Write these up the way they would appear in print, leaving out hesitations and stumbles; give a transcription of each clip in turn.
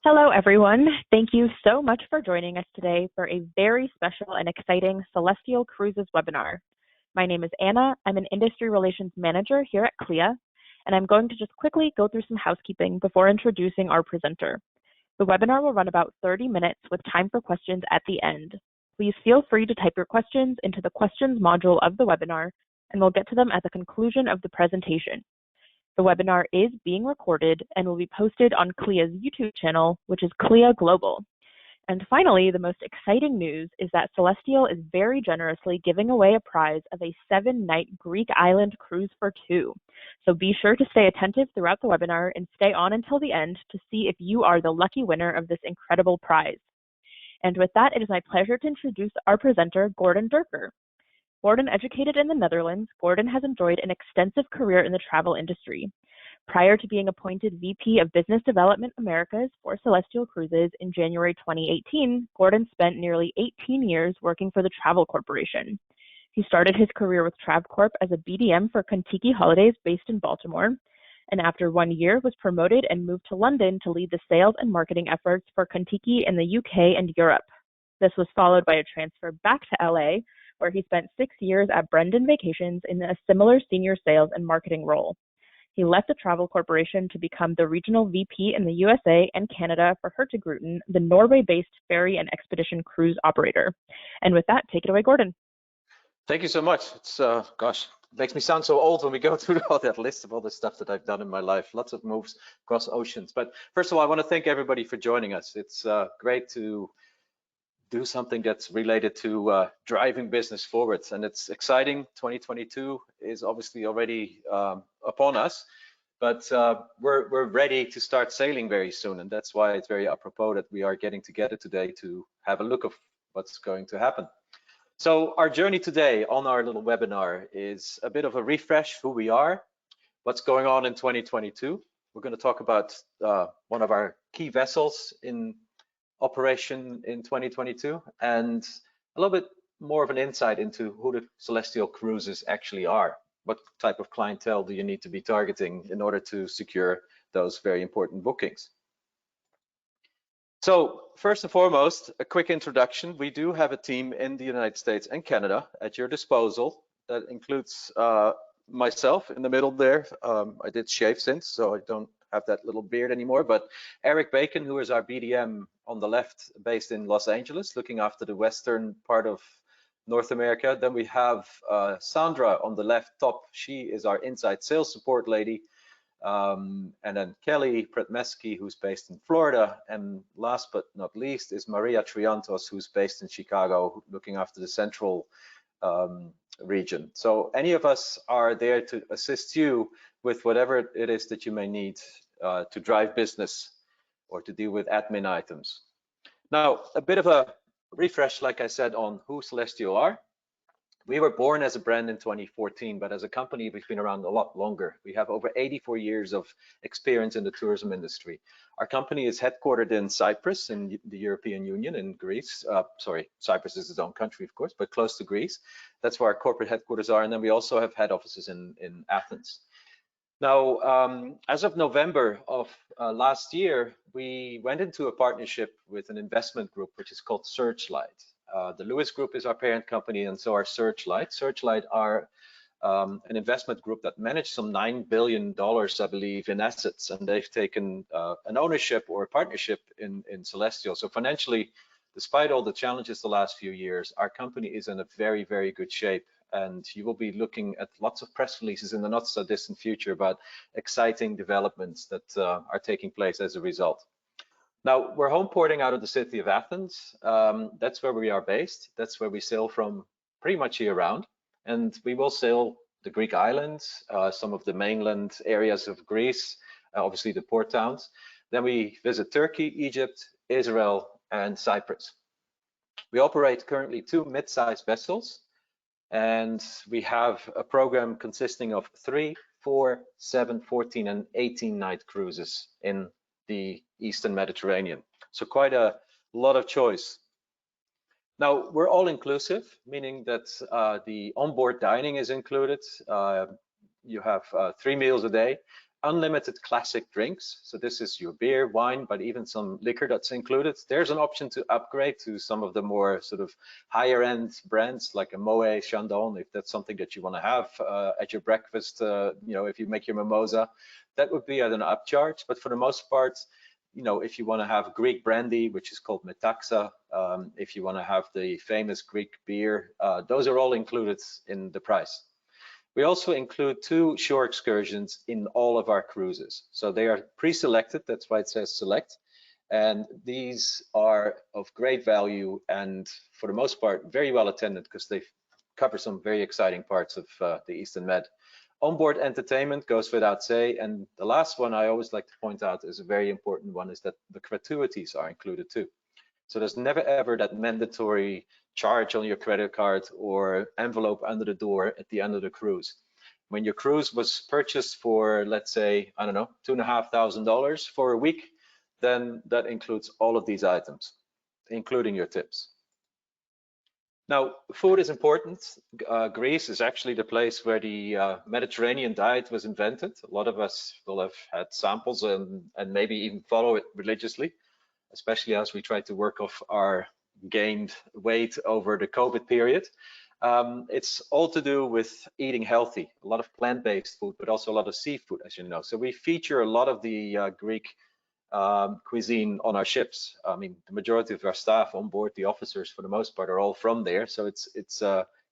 Hello, everyone. Thank you so much for joining us today for a very special and exciting Celestyal Cruises webinar. My name is Anna. I'm an Industry Relations Manager here at CLIA, and I'm going to just quickly go through some housekeeping before introducing our presenter. The webinar will run about 30 minutes with time for questions at the end. Please feel free to type your questions into the questions module of the webinar, and we'll get to them at the conclusion of the presentation. The webinar is being recorded and will be posted on CLIA's YouTube channel, which is CLIA Global. And finally, the most exciting news is that Celestyal is very generously giving away a prize of a 7-night Greek island cruise for 2. So be sure to stay attentive throughout the webinar and stay on until the end to see if you are the lucky winner of this incredible prize. And with that, it is my pleasure to introduce our presenter, Gordon Dirker. Gordon, educated in the Netherlands, Gordon has enjoyed an extensive career in the travel industry. Prior to being appointed VP of Business Development Americas for Celestyal Cruises in January 2018, Gordon spent nearly 18 years working for the Travel Corporation. He started his career with TravCorp as a BDM for Contiki Holidays based in Baltimore, and after 1 year was promoted and moved to London to lead the sales and marketing efforts for Contiki in the UK and Europe. This was followed by a transfer back to LA, where he spent 6 years at Brendan Vacations in a similar senior sales and marketing role. He left the Travel Corporation to become the regional VP in the USA and Canada for Hurtigruten, the Norway-based ferry and expedition cruise operator. And with that, take it away, Gordon. Thank you so much. It's it makes me sound so old when we go through all that list of all the stuff that I've done in my life. Lots of moves across oceans. But first of all, I want to thank everybody for joining us. It's great to do something that's related to driving business forwards, and it's exciting. 2022 is obviously already upon us, but we're ready to start sailing very soon, and that's why it's very apropos that we are getting together today to have a look of what's going to happen. So our journey today on our little webinar is a bit of a refresh, who we are, what's going on in 2022. We're going to talk about one of our key vessels in operation in 2022, and a little bit more of an insight into who the Celestyal Cruises actually are. What type of clientele do you need to be targeting in order to secure those very important bookings? So first and foremost, a quick introduction. We do have a team in the United States and Canada at your disposal. That includes myself in the middle there. I did shave since, so I don't have that little beard anymore, but Eric Bacon, who is our BDM on the left, based in Los Angeles, looking after the western part of North America. Then we have Sandra on the left top. She is our inside sales support lady. And then Kelly Pretmeski, who's based in Florida. And last but not least is Maria Triantos, who's based in Chicago, looking after the central region. So any of us are there to assist you with whatever it is that you may need to drive business or to deal with admin items. Now, a bit of a refresh, like I said, on who Celestyal are. We were born as a brand in 2014, but as a company, we've been around a lot longer. We have over 84 years of experience in the tourism industry. Our company is headquartered in Cyprus, in the European Union, in Greece. Sorry, Cyprus is its own country, of course, but close to Greece. That's where our corporate headquarters are. And then we also have head offices in Athens. Now, as of November of last year, we went into a partnership with an investment group, which is called Searchlight. The Lewis Group is our parent company, and so are Searchlight. Searchlight are an investment group that managed some $9 billion, I believe, in assets, and they've taken an ownership or a partnership in Celestyal. So financially, despite all the challenges the last few years, our company is in a very, very good shape. And you will be looking at lots of press releases in the not so distant future about exciting developments that are taking place as a result. Now, we're home porting out of the city of Athens. That's where we are based. That's where we sail from pretty much year round. And we will sail the Greek islands, some of the mainland areas of Greece, obviously the port towns. Then we visit Turkey, Egypt, Israel, and Cyprus. We operate currently 2 mid-sized vessels. And we have a program consisting of 3, 4, 7, 14, and 18-night cruises in the Eastern Mediterranean. So quite a lot of choice. Now, we're all inclusive, meaning that the onboard dining is included. You have 3 meals a day. unlimited classic drinks. So this is your beer, wine, but even some liquor that's included. There's an option to upgrade to some of the more sort of higher end brands like a Moët, Chandon, if that's something that you want to have at your breakfast, if you make your mimosa, that would be at an upcharge. But for the most part, if you want to have Greek brandy, which is called Metaxa, if you want to have the famous Greek beer, those are all included in the price. We also include 2 shore excursions in all of our cruises. So they are pre-selected, that's why it says select. And these are of great value and for the most part, very well attended because they cover some very exciting parts of the Eastern Med. Onboard entertainment goes without say. And the last one I always like to point out is a very important one, is that the gratuities are included too. So there's never ever that mandatory charge on your credit card or envelope under the door at the end of the cruise. When your cruise was purchased for, let's say, I don't know, $2,500 for a week, then that includes all of these items, including your tips. Now, food is important. Greece is actually the place where the Mediterranean diet was invented. A lot of us will have had samples and maybe even follow it religiously, especially as we try to work off our gained weight over the COVID period. It's all to do with eating healthy, a lot of plant-based food, but also a lot of seafood, as you know. So we feature a lot of the Greek cuisine on our ships. I mean, the majority of our staff on board, the officers for the most part, are all from there. So it's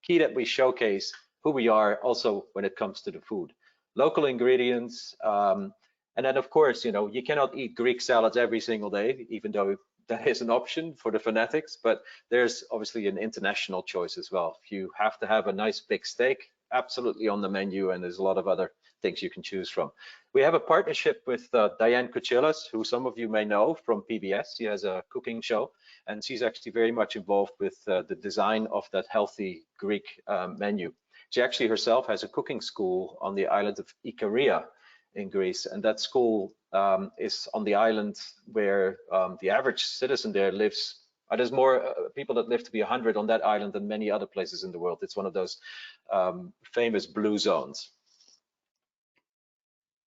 key that we showcase who we are also when it comes to the food. Local ingredients, and then of course, you cannot eat Greek salads every single day, even though that is an option for the fanatics, but there's obviously an international choice as well. If you have to have a nice big steak, absolutely on the menu, and there's a lot of other things you can choose from. We have a partnership with Diane Kuchilas, who some of you may know from PBS. She has a cooking show, and she's actually very much involved with the design of that healthy Greek menu. She actually herself has a cooking school on the island of Ikaria in Greece, and that school is on the island where the average citizen there lives. There's more people that live to be 100 on that island than many other places in the world. It's one of those famous blue zones.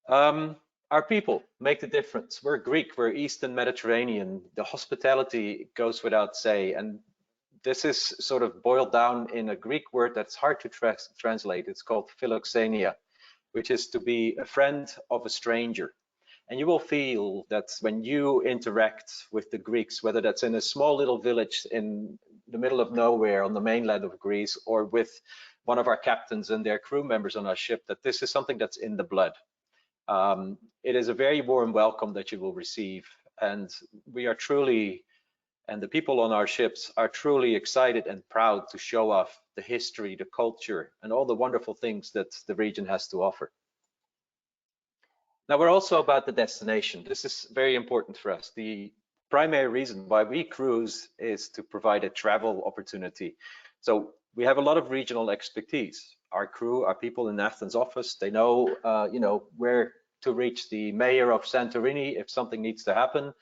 Our people make the difference. We're Greek, we're Eastern Mediterranean. The hospitality goes without say, and this is sort of boiled down in a Greek word that's hard to translate. It's called philoxenia, which is to be a friend of a stranger. And you will feel that when you interact with the Greeks, whether that's in a small little village in the middle of nowhere on the mainland of Greece, or with one of our captains and their crew members on our ship, that this is something that's in the blood. It is a very warm welcome that you will receive, and we are truly, and the people on our ships are truly excited and proud to show off the history, the culture, and all the wonderful things that the region has to offer. Now, we're also about the destination. This is very important for us. The primary reason why we cruise is to provide a travel opportunity. So we have a lot of regional expertise. Our crew, our people in Athens office, they know, where to reach the mayor of Santorini if something needs to happen.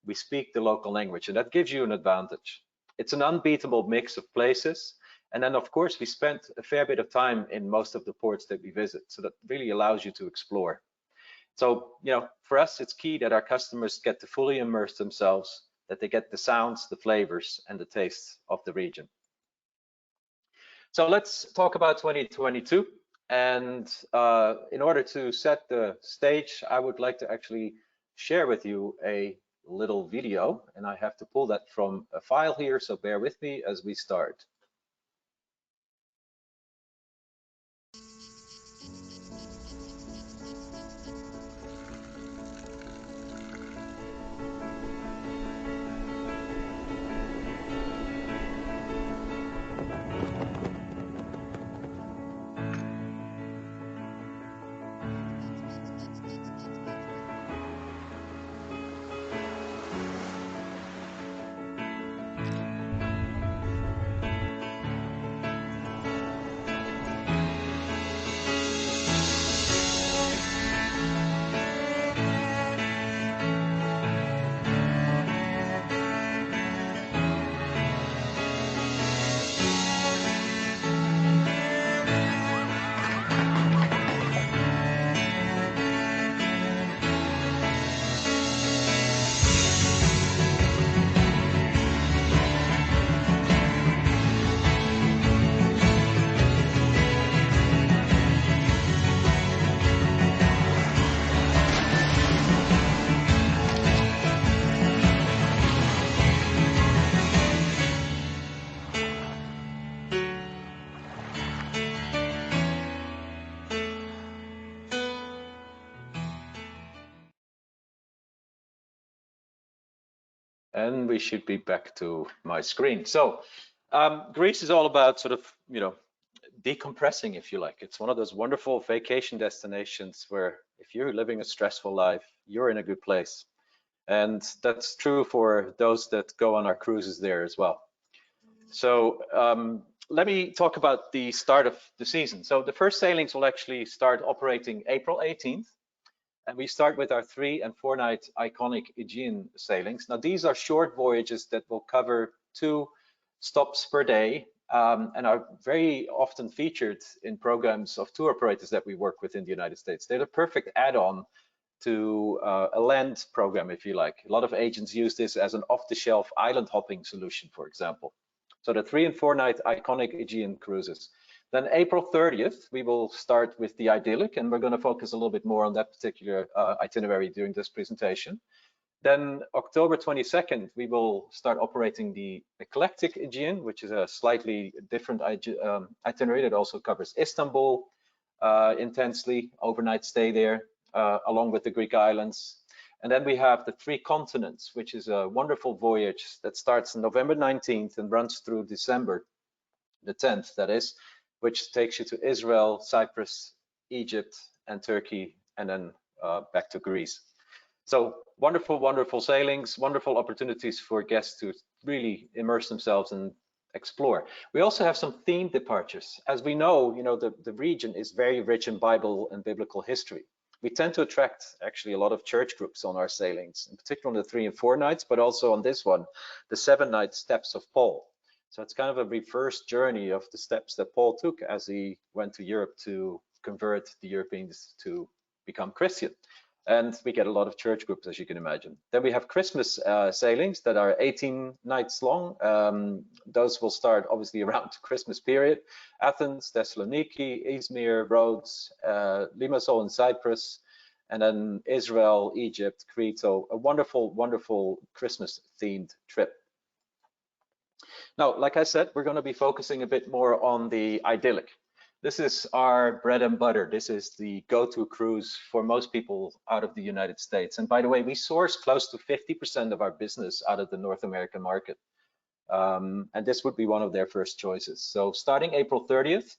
We speak the local language, and that gives you an advantage. It's an unbeatable mix of places. And then, of course, we spent a fair bit of time in most of the ports that we visit. So that really allows you to explore. So, for us, it's key that our customers get to fully immerse themselves, that they get the sounds, the flavors, and the tastes of the region. So let's talk about 2022. And in order to set the stage, I would like to actually share with you a little video, and I have to pull that from a file here, so bear with me as we start. And we should be back to my screen. So Greece is all about sort of, decompressing, if you like. It's one of those wonderful vacation destinations where if you're living a stressful life, you're in a good place. And that's true for those that go on our cruises there as well. So let me talk about the start of the season. So the first sailings will actually start operating April 18th. And we start with our 3- and 4-night iconic Aegean sailings. Now, these are short voyages that will cover 2 stops per day and are very often featured in programs of tour operators that we work with in the United States. They're the perfect add-on to a land program, if you like. A lot of agents use this as an off-the-shelf island hopping solution, for example. So the 3- and 4-night iconic Aegean cruises. Then April 30th, we will start with the idyllic, and we're going to focus a little bit more on that particular itinerary during this presentation. Then October 22nd, we will start operating the eclectic Aegean, which is a slightly different itinerary that also covers Istanbul intensely, overnight stay there, along with the Greek islands. And then we have the 3 continents, which is a wonderful voyage that starts November 19th and runs through December the 10th, that is, which takes you to Israel, Cyprus, Egypt, and Turkey, and then back to Greece. So wonderful, wonderful sailings, wonderful opportunities for guests to really immerse themselves and explore. We also have some themed departures. As we know, the region is very rich in Bible and biblical history. We tend to attract actually a lot of church groups on our sailings, in particular on the 3 and 4 nights, but also on this one, the 7-night Steps of Paul. So it's kind of a reverse journey of the steps that Paul took as he went to Europe to convert the Europeans to become Christian. And we get a lot of church groups, as you can imagine. Then we have Christmas sailings that are 18 nights long. Those will start obviously around the Christmas period. Athens, Thessaloniki, Izmir, Rhodes, Limassol in Cyprus, and then Israel, Egypt, Crete. So a wonderful, wonderful Christmas themed trip. Now, like I said, we're going to be focusing a bit more on the idyllic. This is our bread and butter. This is the go-to cruise for most people out of the United States. And by the way, we source close to 50% of our business out of the North American market. And this would be one of their first choices. So starting April 30th,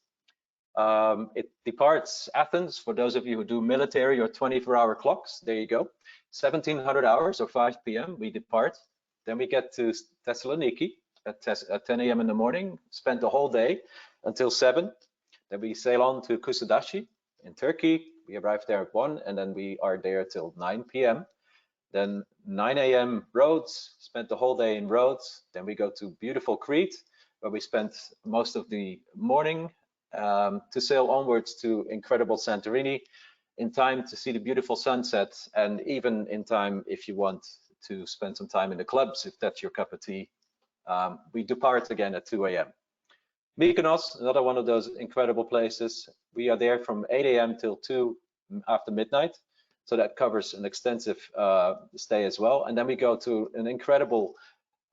it departs Athens. For those of you who do military or 24-hour clocks, there you go. 1700 hours or 5 p.m. we depart. Then we get to Thessaloniki at 10 a.m. in the morning, spend the whole day until 7. Then we sail on to Kusadasi in Turkey. We arrive there at 1, and then we are there till 9 p.m. Then 9 a.m. Rhodes, spent the whole day in Rhodes. Then we go to beautiful Crete, where we spent most of the morning to sail onwards to incredible Santorini, in time to see the beautiful sunset, and even in time if you want to spend some time in the clubs, if that's your cup of tea. We depart again at 2 a.m. Mykonos, another one of those incredible places. We are there from 8 a.m. till 2 after midnight. So that covers an extensive stay as well. And then we go to an incredible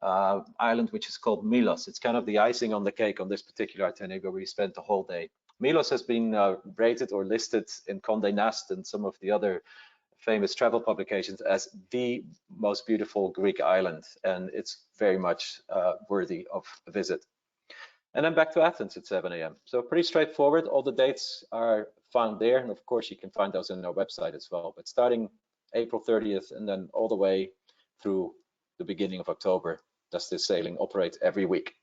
island, which is called Milos. It's kind of the icing on the cake on this particular itinerary where we spent the whole day. Milos has been rated or listed in Condé Nast and some of the other famous travel publications as the most beautiful Greek island. And it's very much worthy of a visit. And then back to Athens at 7 a.m. So pretty straightforward. All the dates are found there. And of course, you can find those on our website as well. But starting April 30th and then all the way through the beginning of October, does this sailing operate every week.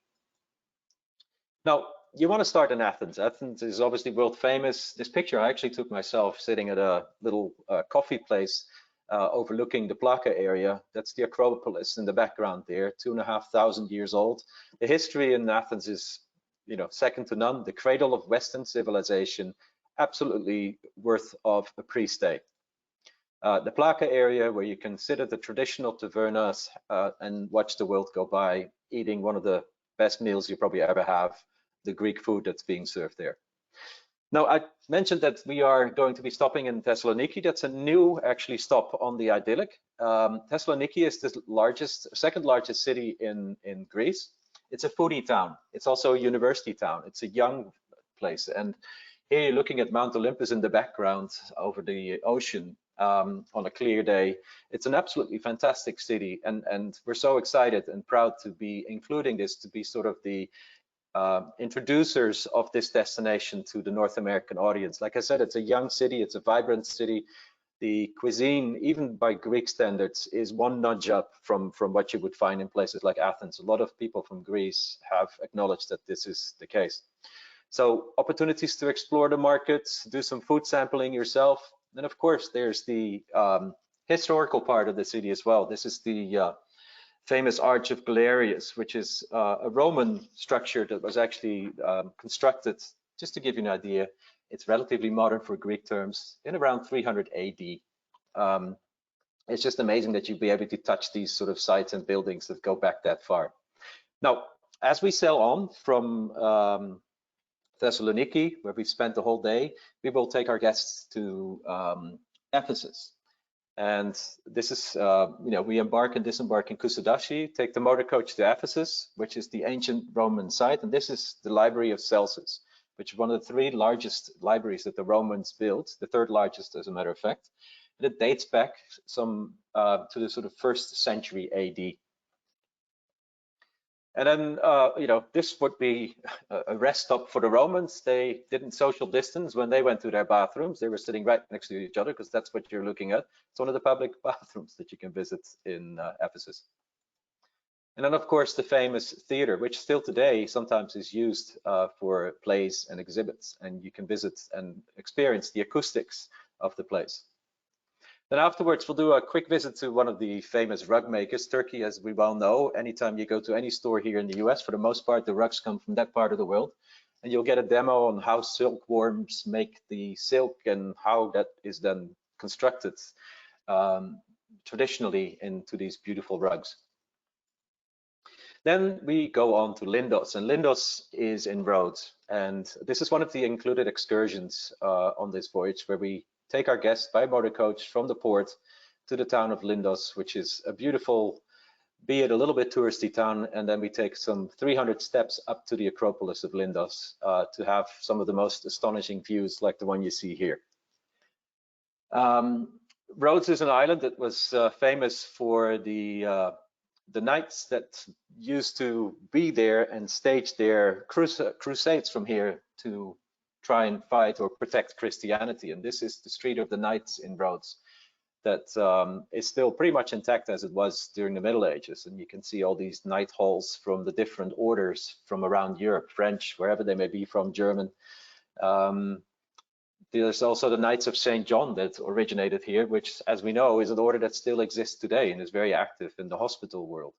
Now, you want to start in Athens. Athens is obviously world famous. This picture I actually took myself sitting at a little coffee place overlooking the Plaka area. That's the Acropolis in the background there, 2,500 years old. The history in Athens is, second to none. The cradle of Western civilization, absolutely worth of a pre-stay. The Plaka area, where you can sit at the traditional tavernas and watch the world go by, eating one of the best meals you probably ever have, the Greek food that's being served there. Now, I mentioned that we are going to be stopping in Thessaloniki. That's a new, actually, stop on the idyllic. Thessaloniki is the second largest city in Greece. It's a foodie town. It's also a university town. It's a young place. And here you're looking at Mount Olympus in the background over the ocean. on a clear day. It's an absolutely fantastic city, and we're so excited and proud to be including this, to be sort of the introducers of this destination to the North American audience. Like I said, it's a young city, it's a vibrant city. The cuisine, even by Greek standards, is one nudge up from what you would find in places like Athens. A lot of people from Greece have acknowledged that this is the case. So opportunities to explore the markets, do some food sampling yourself. Then of course there's the historical part of the city as well. This is the famous Arch of Galerius, which is a Roman structure that was actually constructed, just to give you an idea, it's relatively modern for Greek terms, in around 300 AD. It's just amazing that you'd be able to touch these sort of sites and buildings that go back that far. Now, as we sail on from Thessaloniki, where we spent the whole day, we will take our guests to Ephesus. And this is, we embark and disembark in Kusadasi, take the motor coach to Ephesus, which is the ancient Roman site. And this is the Library of Celsus, which is one of the 3 largest libraries that the Romans built, the 3rd largest, as a matter of fact. And it dates back some to the sort of 1st century AD. And then, this would be a rest stop for the Romans. They didn't social distance when they went to their bathrooms. They were sitting right next to each other because that's what you're looking at. It's one of the public bathrooms that you can visit in Ephesus. And then, of course, the famous theater, which still today sometimes is used for plays and exhibits. And you can visit and experience the acoustics of the place. Then afterwards, we'll do a quick visit to one of the famous rug makers, Turkey, as we well know. Anytime you go to any store here in the US, for the most part, the rugs come from that part of the world. And you'll get a demo on how silkworms make the silk and how that is then constructed traditionally into these beautiful rugs. Then we go on to Lindos, and Lindos is in Rhodes. And this is one of the included excursions on this voyage, where we take our guests by motor coach from the port to the town of Lindos, which is a beautiful, be it a little bit touristy town, and then we take some 300 steps up to the Acropolis of Lindos to have some of the most astonishing views like the one you see here. Rhodes is an island that was famous for the knights that used to be there and stage their crusades from here to try and fight or protect Christianity. And this is the Street of the Knights in Rhodes that is still pretty much intact as it was during the Middle Ages. And you can see all these knight halls from the different orders from around Europe, French, wherever they may be from, German. There's also the Knights of St. John that originated here, which, as we know, is an order that still exists today and is very active in the hospital world.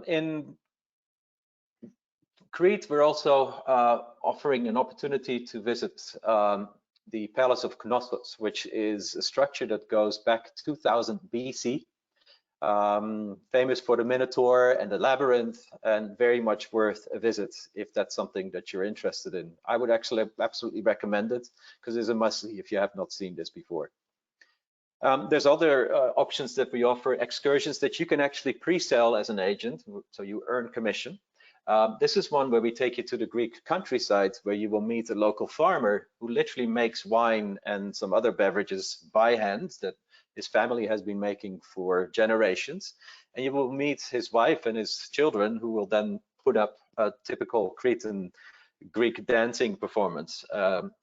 In Crete, we're also offering an opportunity to visit the Palace of Knossos, which is a structure that goes back 2000 BC, famous for the Minotaur and the Labyrinth, and very much worth a visit if that's something that you're interested in. I would actually absolutely recommend it because it's a must-see if you have not seen this before. There's other options that we offer, excursions that you can actually pre-sell as an agent, so you earn commission. This is one where we take you to the Greek countryside, where you will meet a local farmer who literally makes wine and some other beverages by hand that his family has been making for generations. And you will meet his wife and his children, who will then put up a typical Cretan Greek dancing performance.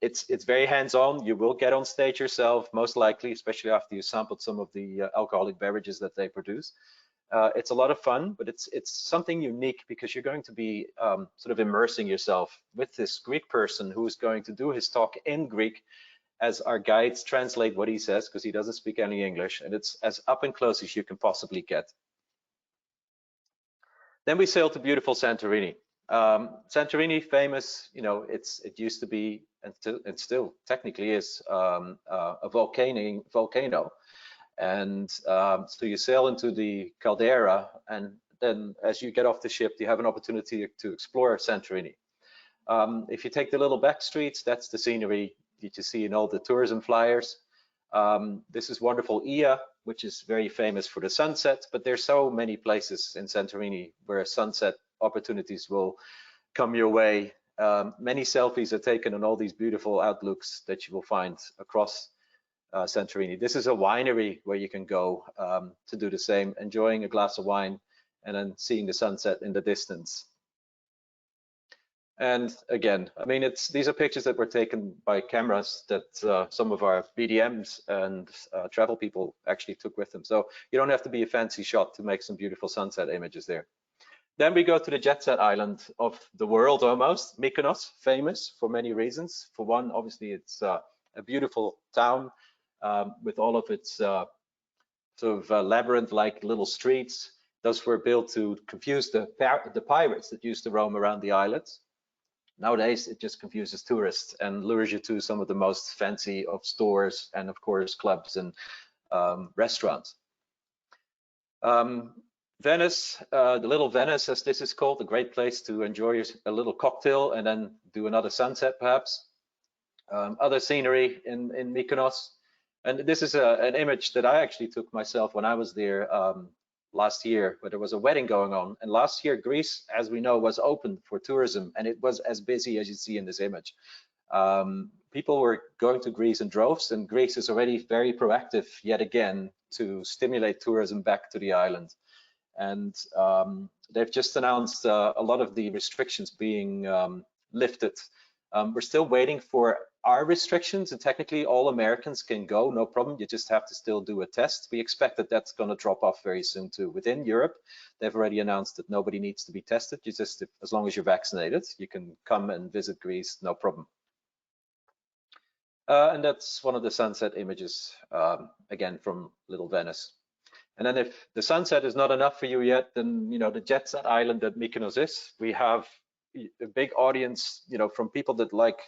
It's very hands-on. You will get on stage yourself, most likely, especially after you sampled some of the alcoholic beverages that they produce. It's a lot of fun, but it's something unique because you're going to be sort of immersing yourself with this Greek person who is going to do his talk in Greek as our guides translate what he says, because he doesn't speak any English, and it's as up and close as you can possibly get. Then we sail to beautiful Santorini. Santorini, famous, it used to be, and still technically is, a volcano. And so you sail into the caldera, and then as you get off the ship, you have an opportunity to explore Santorini. If you take the little back streets, that's the scenery that you see in all the tourism flyers. This is wonderful Ia, which is very famous for the sunset, but there's so many places in Santorini where sunset opportunities will come your way Many selfies are taken on all these beautiful outlooks that you will find across Santorini. This is a winery where you can go to do the same, enjoying a glass of wine and then seeing the sunset in the distance. And again, I mean, these are pictures that were taken by cameras that some of our BDMs and travel people actually took with them. So you don't have to be a fancy shot to make some beautiful sunset images there. Then we go to the jet set island of the world almost, Mykonos, famous for many reasons. For one, obviously, it's a beautiful town with all of its sort of labyrinth-like little streets. Those were built to confuse the pirates that used to roam around the islands. Nowadays, it just confuses tourists and lures you to some of the most fancy of stores and, of course, clubs and restaurants. Venice, the little Venice, as this is called, a great place to enjoy a little cocktail and then do another sunset, perhaps. Other scenery in Mykonos. And this is an image that I actually took myself when I was there last year, where there was a wedding going on. And last year, Greece, as we know, was open for tourism, and it was as busy as you see in this image. People were going to Greece in droves, and Greece is already very proactive, yet again, to stimulate tourism back to the island. And they've just announced a lot of the restrictions being lifted. We're still waiting for our restrictions, and technically all Americans can go, no problem. You just have to still do a test. We expect that that's going to drop off very soon too. Within Europe, they've already announced that nobody needs to be tested. You just, as long as you're vaccinated, you can come and visit Greece, no problem. And that's one of the sunset images, again, from Little Venice. And then if the sunset is not enough for you yet, then, you know, the jet set island that Mykonos is, we have a big audience, you know, from people that like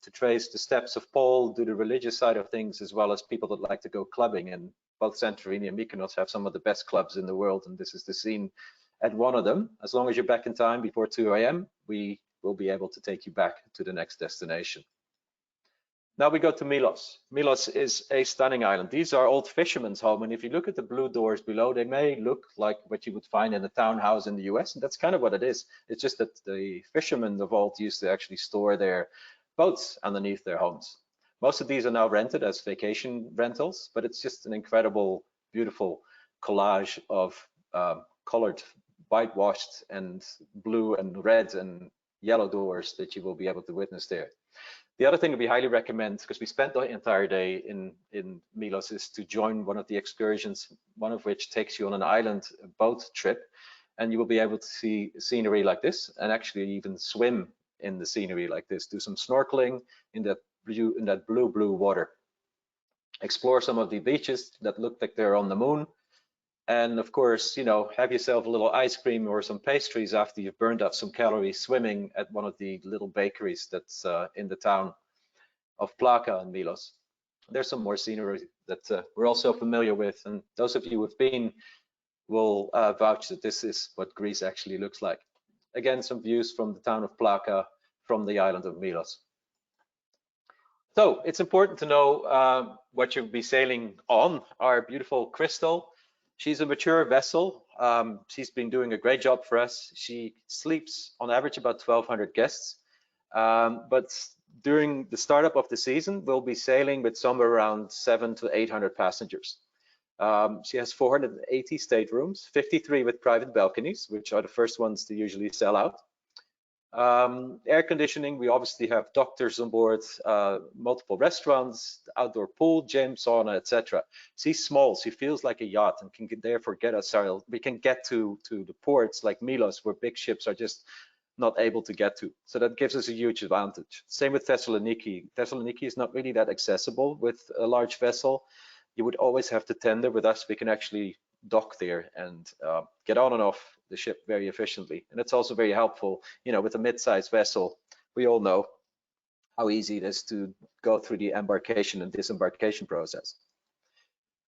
to trace the steps of Paul, do the religious side of things, as well as people that like to go clubbing. And both Santorini and Mykonos have some of the best clubs in the world, and this is the scene at one of them. As long as you're back in time before 2 a.m., we will be able to take you back to the next destination. Now we go to Milos. Milos is a stunning island. These are old fishermen's home, and if you look at the blue doors below, they may look like what you would find in a townhouse in the US, and that's kind of what it is. It's just that the fishermen of old used to actually store their boats underneath their homes. Most of these are now rented as vacation rentals, but it's just an incredible, beautiful collage of colored, whitewashed, and blue and red and yellow doors that you will be able to witness there. The other thing that we highly recommend, because we spent the entire day in Milos, is to join one of the excursions, one of which takes you on an island boat trip, and you will be able to see scenery like this, and actually even swim in the scenery like this. Do some snorkeling in that blue water. Explore some of the beaches that look like they're on the moon, and of course, you know, have yourself a little ice cream or some pastries after you've burned up some calories swimming at one of the little bakeries that's in the town of Plaka in Milos. There's some more scenery that we're also familiar with, and those of you who've been will vouch that this is what Greece actually looks like. Again, some views from the town of Plaka from the island of Milos. So it's important to know what you'll be sailing on. Our beautiful Crystal, she's a mature vessel. She's been doing a great job for us. She sleeps on average about 1,200 guests. But during the startup of the season, we'll be sailing with somewhere around 700 to 800 passengers. She has 480 staterooms, 53 with private balconies, which are the first ones to usually sell out. Air conditioning, we obviously have doctors on board, multiple restaurants, outdoor pool, gym, sauna, etc. She's small, she feels like a yacht, and can therefore get us, we can get to the ports like Milos, where big ships are just not able to get to. So that gives us a huge advantage. Same with Thessaloniki. Thessaloniki is not really that accessible with a large vessel. You would always have to tender. With us, we can actually dock there and get on and off the ship very efficiently. And it's also very helpful, you know, with a mid-sized vessel. We all know how easy it is to go through the embarkation and disembarkation process.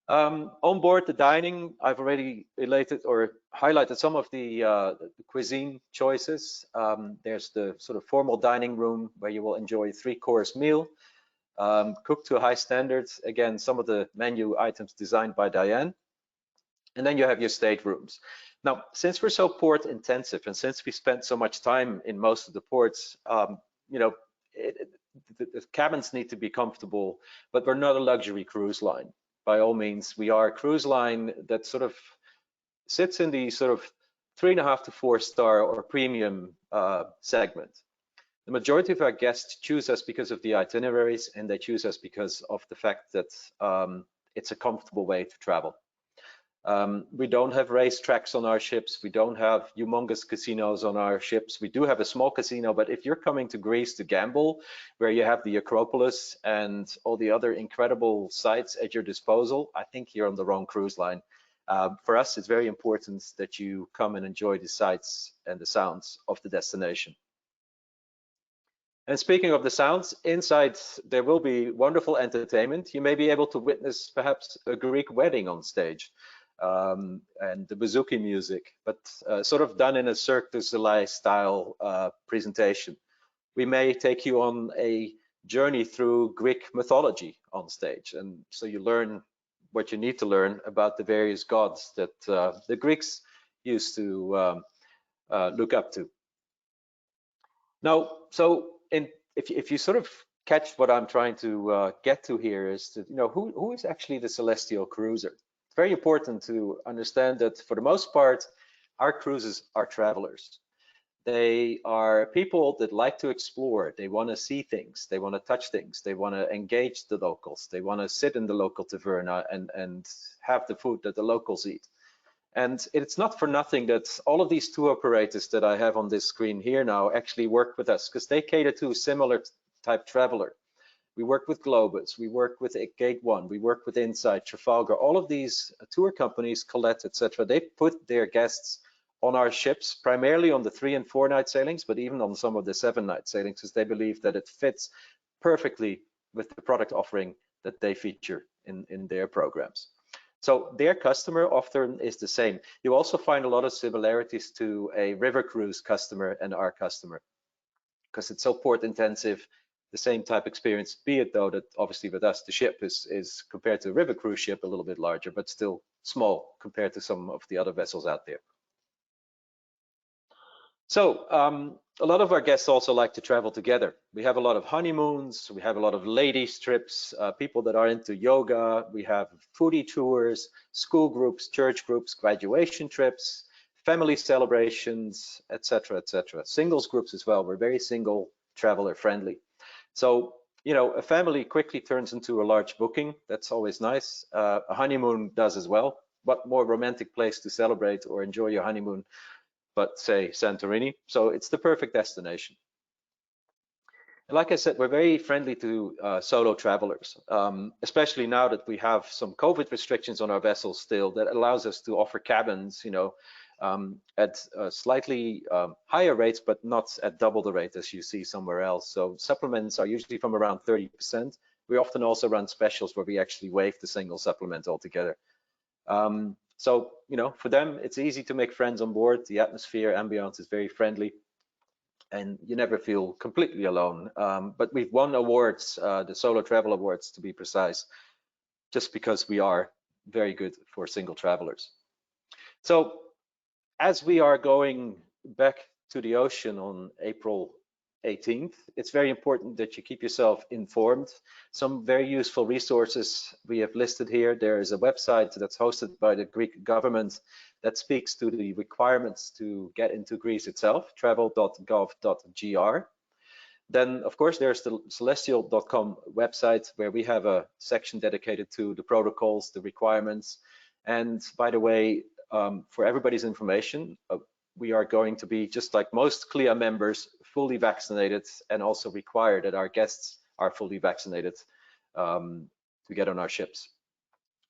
On board the dining, I've already related or highlighted some of the cuisine choices. There's the sort of formal dining room where you will enjoy a 3-course meal, cooked to high standards. Again, some of the menu items designed by Diane. And then you have your staterooms. Now, since we're so port intensive and since we spend so much time in most of the ports, you know, the cabins need to be comfortable, but we're not a luxury cruise line. By all means, we are a cruise line that sort of sits in the sort of 3.5 to 4 star or premium segment. The majority of our guests choose us because of the itineraries, and they choose us because of the fact that it's a comfortable way to travel. We don't have racetracks on our ships. We don't have humongous casinos on our ships. We do have a small casino, but if you're coming to Greece to gamble, where you have the Acropolis and all the other incredible sites at your disposal, I think you're on the wrong cruise line. For us, it's very important that you come and enjoy the sights and the sounds of the destination. And speaking of the sounds, inside there will be wonderful entertainment. You may be able to witness perhaps a Greek wedding on stage. And the bouzouki music, but sort of done in a Cirque du Soleil style presentation. We may take you on a journey through Greek mythology on stage, and so you learn what you need to learn about the various gods that the Greeks used to look up to. Now, so if you sort of catch what I'm trying to get to here is that, you know, who is actually the Celestial Cruiser? Very important to understand that for the most part, our cruises are travelers. They are people that like to explore. They want to see things. They want to touch things. They want to engage the locals. They want to sit in the local taverna and have the food that the locals eat. And it's not for nothing that all of these tour operators that I have on this screen here now actually work with us, because they cater to a similar type traveler. We work with Globus, we work with Gate One, we work with Insight, Trafalgar. All of these tour companies, Colette, etc., they put their guests on our ships, primarily on the 3 and 4 night sailings, but even on some of the 7 night sailings, because they believe that it fits perfectly with the product offering that they feature in their programs. So their customer often is the same. You also find a lot of similarities to a river cruise customer and our customer, because it's so port intensive. The same type experience, be it though that obviously with us the ship is compared to a river cruise ship a little bit larger, but still small compared to some of the other vessels out there. So a lot of our guests also like to travel together. We have a lot of honeymoons, we have a lot of ladies trips, people that are into yoga, we have foodie tours, school groups, church groups, graduation trips, family celebrations, etc., etc. Singles groups as well. We're very single traveler friendly. So, you know, a family quickly turns into a large booking. That's always nice. A honeymoon does as well. What more romantic place to celebrate or enjoy your honeymoon, but say Santorini? So it's the perfect destination. And like I said, we're very friendly to solo travelers, especially now that we have some COVID restrictions on our vessels still that allows us to offer cabins, you know, at slightly higher rates, but not at double the rate as you see somewhere else. So supplements are usually from around 30%. We often also run specials where we actually waive the single supplement altogether. So, you know, for them, it's easy to make friends on board. The atmosphere, ambiance is very friendly, and you never feel completely alone. But we've won awards, the Solo Travel Awards to be precise, just because we are very good for single travelers. So as we are going back to the ocean on April 18th, it's very important that you keep yourself informed. Some very useful resources we have listed here. There is a website that's hosted by the Greek government that speaks to the requirements to get into Greece itself, travel.gov.gr. Then, of course, there's the celestial.com website where we have a section dedicated to the protocols, the requirements. And by the way, for everybody's information, we are going to be, just like most CLIA members, fully vaccinated, and also require that our guests are fully vaccinated to get on our ships.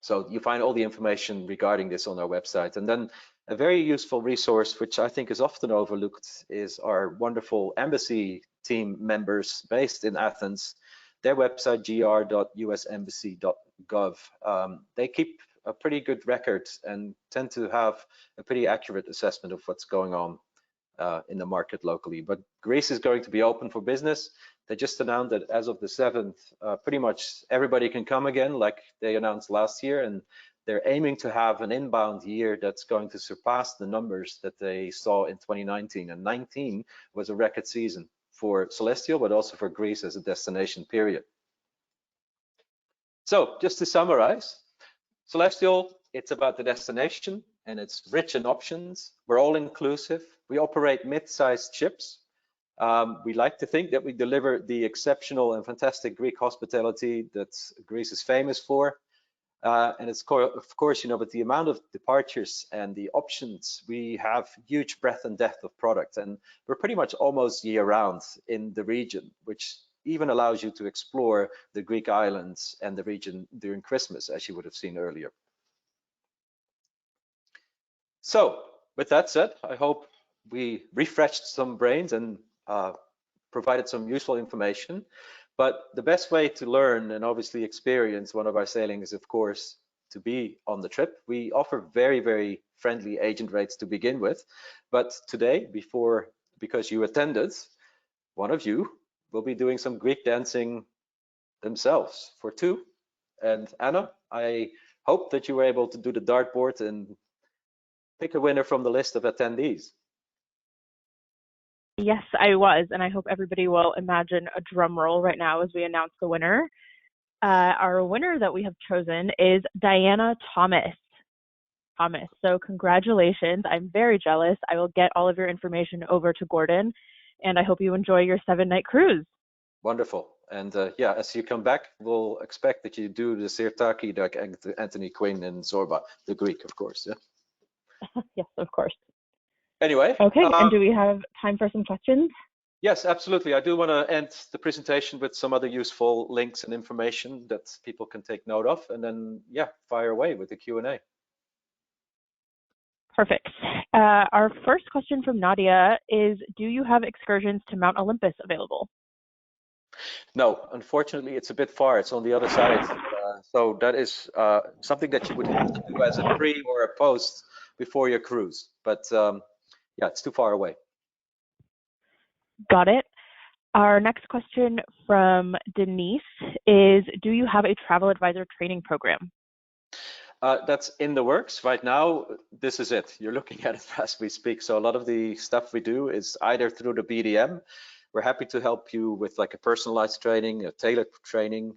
So you find all the information regarding this on our website. And then a very useful resource, which I think is often overlooked, is our wonderful embassy team members based in Athens. Their website, gr.usembassy.gov. They keep a pretty good record and tend to have a pretty accurate assessment of what's going on in the market locally. But Greece is going to be open for business. They just announced that as of the 7th, pretty much everybody can come again, like they announced last year, and They're aiming to have an inbound year that's going to surpass the numbers that they saw in 2019. And 19 was a record season for Celestyal, but also for Greece as a destination period. So just to summarize, Celestyal, it's about the destination and it's rich in options. We're all inclusive. We operate mid-sized ships. We like to think that we deliver the exceptional and fantastic Greek hospitality that Greece is famous for. And it's of course, you know, with the amount of departures and the options, we have huge breadth and depth of product. And we're pretty much almost year round in the region, which even allows you to explore the Greek islands and the region during Christmas, as you would have seen earlier. So with that said, I hope we refreshed some brains and provided some useful information. But the best way to learn and obviously experience one of our sailings is, of course, to be on the trip. We offer very, very friendly agent rates to begin with. But today, because you attended, one of you will be doing some Greek dancing themselves for two. And Anna, I hope that you were able to do the dartboard and pick a winner from the list of attendees. Yes, I was, and I hope everybody will imagine a drum roll right now as we announce the winner. Our winner that we have chosen is Diana Thomas. So congratulations. I'm very jealous. I will get all of your information over to Gordon, and I hope you enjoy your 7-night cruise. Wonderful. And yeah, as you come back, we'll expect that you do the Sirtaki like Anthony Quinn and Zorba, the Greek, of course. Yeah. Yes, of course. Anyway. Okay, and do we have time for some questions? Yes, absolutely. I do want to end the presentation with some other useful links and information that people can take note of, and then, yeah, fire away with the Q&A. Perfect. Our first question from Nadia is, do you have excursions to Mount Olympus available? No, unfortunately, it's a bit far. It's on the other side. So that is something that you would have to do as a pre or a post before your cruise. But yeah, it's too far away. Got it. Our next question from Denise is, do you have a travel advisor training program? That's in the works right now. This is it. You're looking at it as we speak. So a lot of the stuff we do is either through the BDM. We're happy to help you with like a personalized training, a tailored training.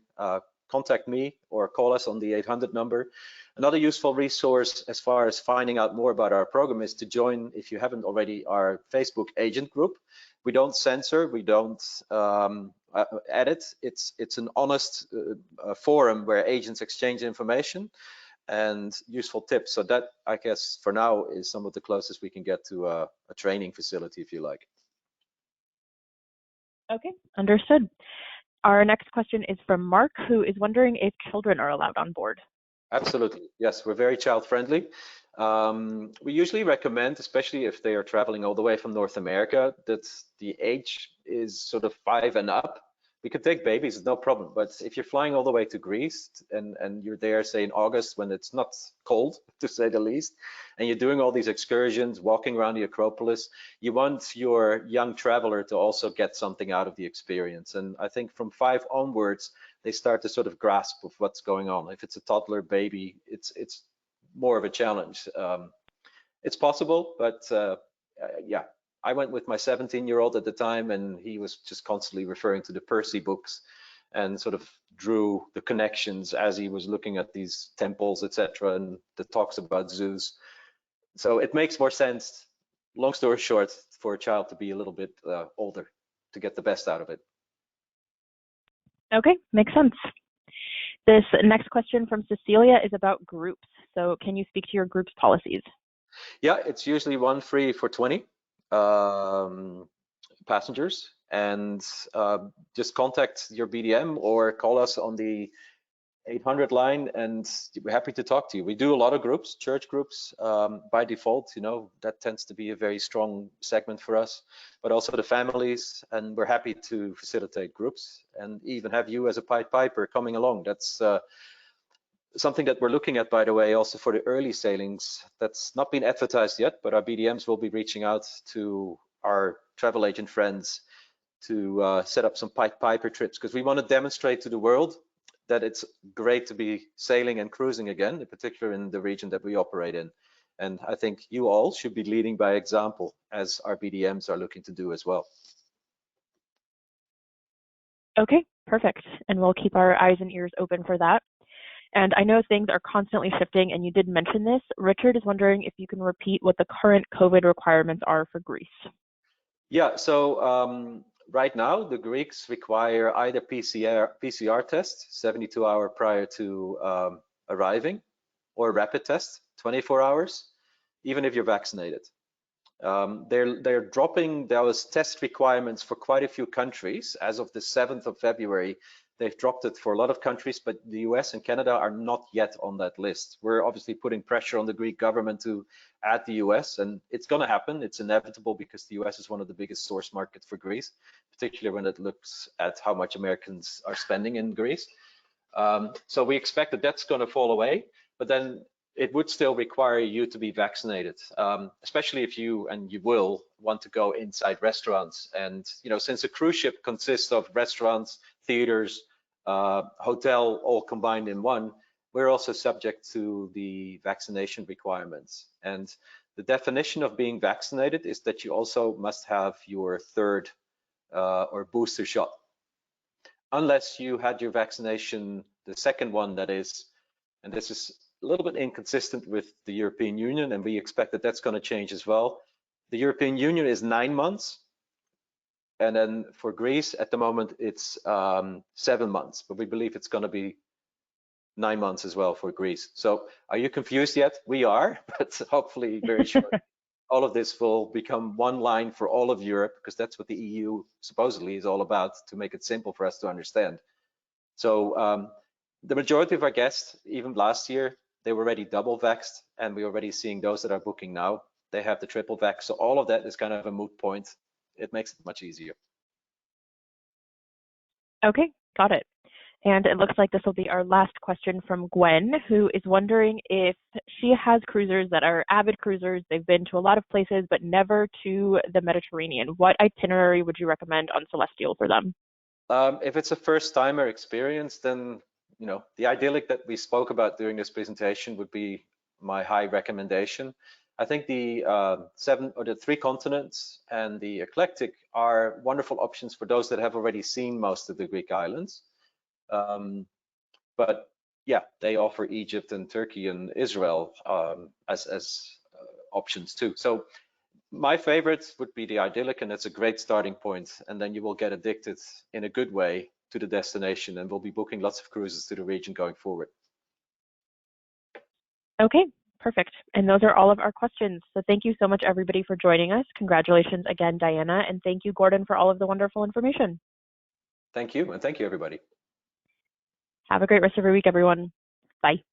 Contact me or call us on the 800 number. Another useful resource as far as finding out more about our program is to join, if you haven't already, our Facebook agent group. We don't censor, we don't edit. It's an honest forum where agents exchange information and useful tips. So that, I guess, for now is some of the closest we can get to a training facility, if you like. Okay, understood. Our next question is from Mark, who is wondering if children are allowed on board. Absolutely, yes, we're very child friendly. We usually recommend, especially if they are traveling all the way from North America, that the age is sort of 5 and up. We could take babies, no problem. But if you're flying all the way to Greece and you're there, say in August when it's not cold, to say the least, and you're doing all these excursions, walking around the Acropolis, you want your young traveler to also get something out of the experience. And I think from 5 onwards, they start to sort of grasp of what's going on. If it's a toddler baby, it's more of a challenge. It's possible, but yeah. I went with my 17-year-old at the time, and he was just constantly referring to the Percy books and sort of drew the connections as he was looking at these temples, etc., and the talks about Zeus. So it makes more sense, long story short, for a child to be a little bit older to get the best out of it. Okay, makes sense. This next question from Cecilia is about groups. So can you speak to your group's policies? Yeah, it's usually 1 free for 20. Passengers, and just contact your BDM or call us on the 800 line, and we're happy to talk to you. We do a lot of groups, church groups, by default, you know, that tends to be a very strong segment for us, but also the families, and we're happy to facilitate groups and even have you as a Pied Piper coming along. That's something that we're looking at, by the way, also for the early sailings. That's not been advertised yet, but our BDMs will be reaching out to our travel agent friends to set up some Pied Piper trips, because we want to demonstrate to the world that it's great to be sailing and cruising again, in particular in the region that we operate in. And I think you all should be leading by example, as our BDMs are looking to do as well. Okay, perfect. And we'll keep our eyes and ears open for that. And I know things are constantly shifting, and you did mention this. Richard is wondering if you can repeat what the current COVID requirements are for Greece. Yeah, so right now the Greeks require either PCR test 72 hours prior to arriving, or rapid test 24 hours, even if you're vaccinated. They're dropping those test requirements for quite a few countries. As of the 7th of February, they've dropped it for a lot of countries, but the US and Canada are not yet on that list. We're obviously putting pressure on the Greek government to add the US, and it's going to happen. It's inevitable because the US is one of the biggest source markets for Greece, particularly when it looks at how much Americans are spending in Greece. So we expect that that's going to fall away, but then it would still require you to be vaccinated, especially if you, and you will, want to go inside restaurants. And since a cruise ship consists of restaurants, theaters, hotel, all combined in one, we're also subject to the vaccination requirements. And the definition of being vaccinated is that you also must have your third or booster shot, unless you had your vaccination, the second one, that is, and this is a little bit inconsistent with the European Union, and we expect that that's going to change as well. The European Union is 9 months, and then for Greece at the moment it's 7 months, but we believe it's going to be 9 months as well for Greece. So are you confused yet? We are, but hopefully very shortly all of this will become one line for all of Europe, because that's what the EU supposedly is all about, to make it simple for us to understand. So the majority of our guests, even last year, they were already double vaxxed, and we're already seeing those that are booking now, they have the triple vax. So all of that is kind of a moot point. It makes it much easier. Okay, got it. And it looks like this will be our last question from Gwen, who is wondering if she has cruisers that are avid cruisers. They've been to a lot of places, but never to the Mediterranean. What itinerary would you recommend on Celestyal for them? If it's a first-timer experience, then the idyllic that we spoke about during this presentation would be my high recommendation. I think the 7 or the 3 continents and the eclectic are wonderful options for those that have already seen most of the Greek islands. But yeah, they offer Egypt and Turkey and Israel as options too. So my favorites would be the idyllic, and it's a great starting point. And then you will get addicted in a good way to the destination, and we'll be booking lots of cruises to the region going forward. Okay, perfect. And those are all of our questions. So thank you so much, everybody, for joining us. Congratulations again, Diana, and thank you, Gordon, for all of the wonderful information. Thank you, and thank you, everybody. Have a great rest of your week, everyone. Bye.